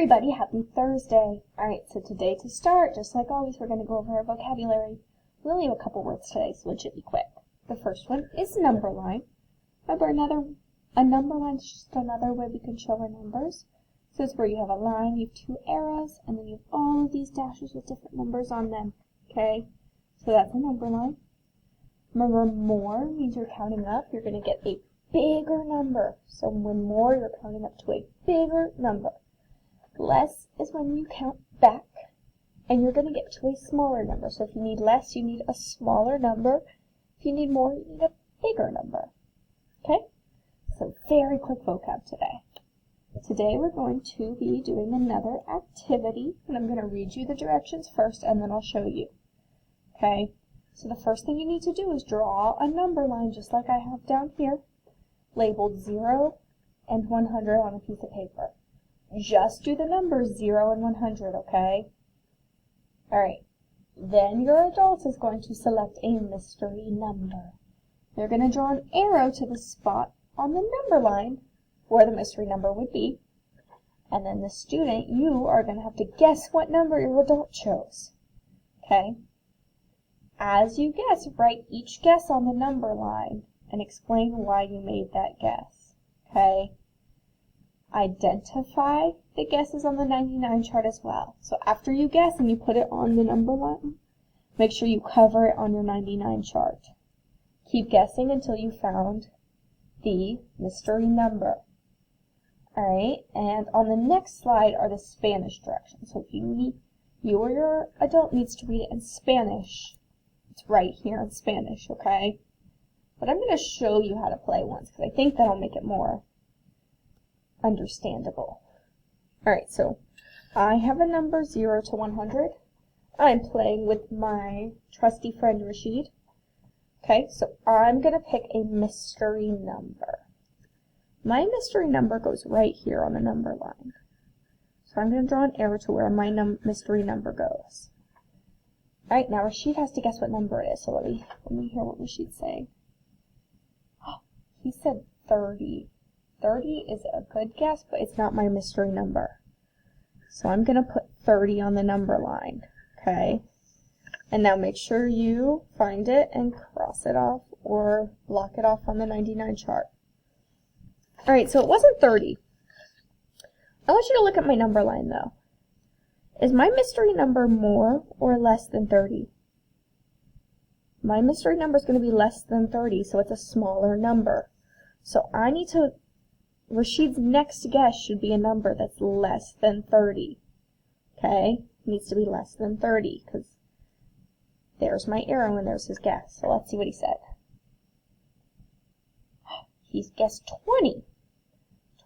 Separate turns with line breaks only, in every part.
everybody, happy Thursday. Alright, so today to start, just like always, we're going to go over our vocabulary. We only have a couple words today, so it should be quick. The first one is number line. Remember, a number line is just another way we can show our numbers. So it's where you have a line, you have two arrows, and then you have all of these dashes with different numbers on them. Okay, so that's a number line. Remember, more means you're counting up. You're going to get a bigger number. So when more, you're counting up to a bigger number. Less is when you count back, and you're going to get to a smaller number. So if you need less, you need a smaller number. If you need more, you need a bigger number. Okay? So very quick vocab today. Today we're going to be doing another activity, and I'm going to read you the directions first, and then I'll show you. Okay? So the first thing you need to do is draw a number line, just like I have down here, labeled 0 and 100 on a piece of paper. Just do the numbers 0 and 100, okay? Alright, then your adult is going to select a mystery number. They're going to draw an arrow to the spot on the number line where the mystery number would be. And then the student, you are going to have to guess what number your adult chose. Okay? As you guess, write each guess on the number line and explain why you made that guess. Okay? Identify the guesses on the 99 chart as well. So after you guess and you put it on the number line, make sure you cover it on your 99 chart. Keep guessing until you found the mystery number. Alright, and on the next slide are the Spanish directions. So if you or your adult needs to read it in Spanish, it's right here in Spanish, okay? But I'm going to show you how to play once, because I think that'll make it more understandable. Alright, so I have a number 0 to 100. I'm playing with my trusty friend Rashid. Okay, so I'm going to pick a mystery number. My mystery number goes right here on the number line. So I'm going to draw an arrow to where my mystery number goes. Alright, now Rashid has to guess what number it is, so let me hear what Rashid's saying. He said 30. 30 is a good guess, but it's not my mystery number. So I'm going to put 30 on the number line, okay? And now make sure you find it and cross it off or block it off on the 99 chart. Alright, so it wasn't 30. I want you to look at my number line, though. Is my mystery number more or less than 30? My mystery number is going to be less than 30, so it's a smaller number. So I need to... Rashid's next guess should be a number that's less than 30. Okay? It needs to be less than 30, because there's my arrow and there's his guess. So let's see what he said. He's guessed 20.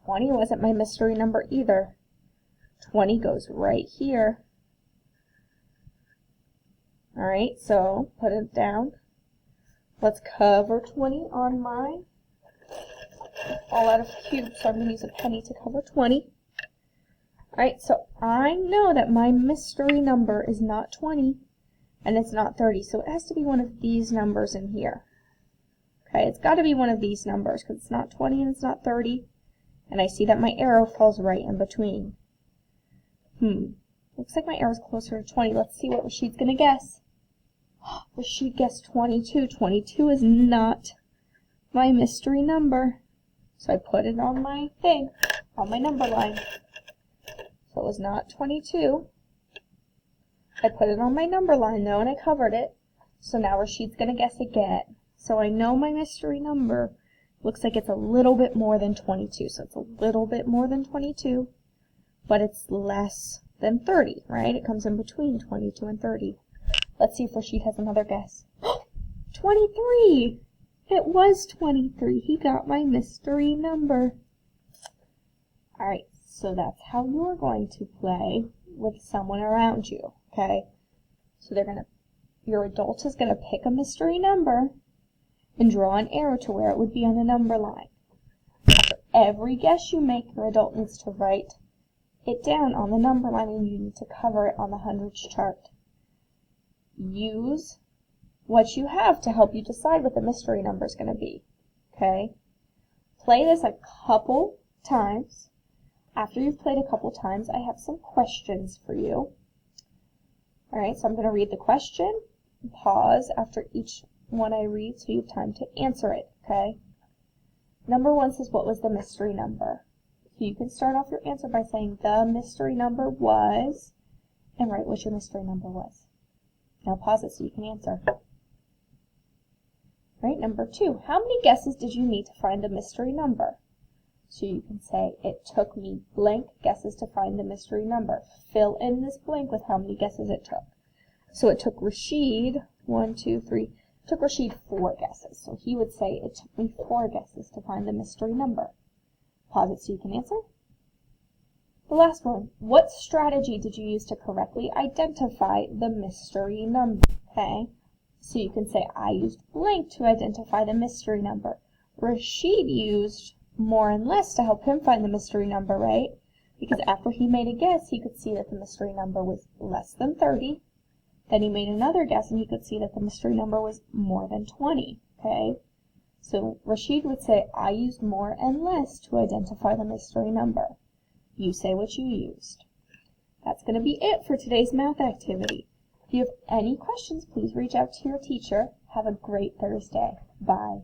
20 wasn't my mystery number either. 20 goes right here. Alright, so put it down. Let's cover 20 on my all out of cubes, so I'm going to use a penny to cover 20. Alright, so I know that my mystery number is not 20, and it's not 30, so it has to be one of these numbers in here. Okay, it's got to be one of these numbers, because it's not 20 and it's not 30, and I see that my arrow falls right in between. Looks like my arrow's closer to 20. Let's see what Rashid's going to guess. Rashid guessed 22. 22 is not my mystery number. So I put it on my thing, on my number line. So it was not 22. I put it on my number line though, and I covered it. So now Rashid's going to guess again. So I know my mystery number looks like it's a little bit more than 22. So it's a little bit more than 22, but it's less than 30, right? It comes in between 22 and 30. Let's see if Rashid has another guess. 23! It was 23. He got my mystery number. Alright, so that's how you're going to play with someone around you, okay? So your adult is going to pick a mystery number and draw an arrow to where it would be on the number line. After every guess you make, your adult needs to write it down on the number line, and you need to cover it on the hundreds chart. Use what you have to help you decide what the mystery number is going to be. Okay? Play this a couple times. After you've played a couple times, I have some questions for you. Alright, so I'm going to read the question, pause after each one I read so you have time to answer it, okay? Number 1 says, what was the mystery number? So you can start off your answer by saying the mystery number was, and write what your mystery number was. Now pause it so you can answer. Alright, number 2, how many guesses did you need to find the mystery number? So you can say, it took me blank guesses to find the mystery number. Fill in this blank with how many guesses it took. So it took Rashid, 4 guesses. So he would say, it took me 4 guesses to find the mystery number. Pause it so you can answer. The last one, what strategy did you use to correctly identify the mystery number? Okay, so you can say, I used blank to identify the mystery number. Rashid used more and less to help him find the mystery number, right? Because after he made a guess, he could see that the mystery number was less than 30. Then he made another guess and he could see that the mystery number was more than 20, okay? So Rashid would say, I used more and less to identify the mystery number. You say what you used. That's going to be it for today's math activity. If you have any questions, please reach out to your teacher. Have a great Thursday. Bye.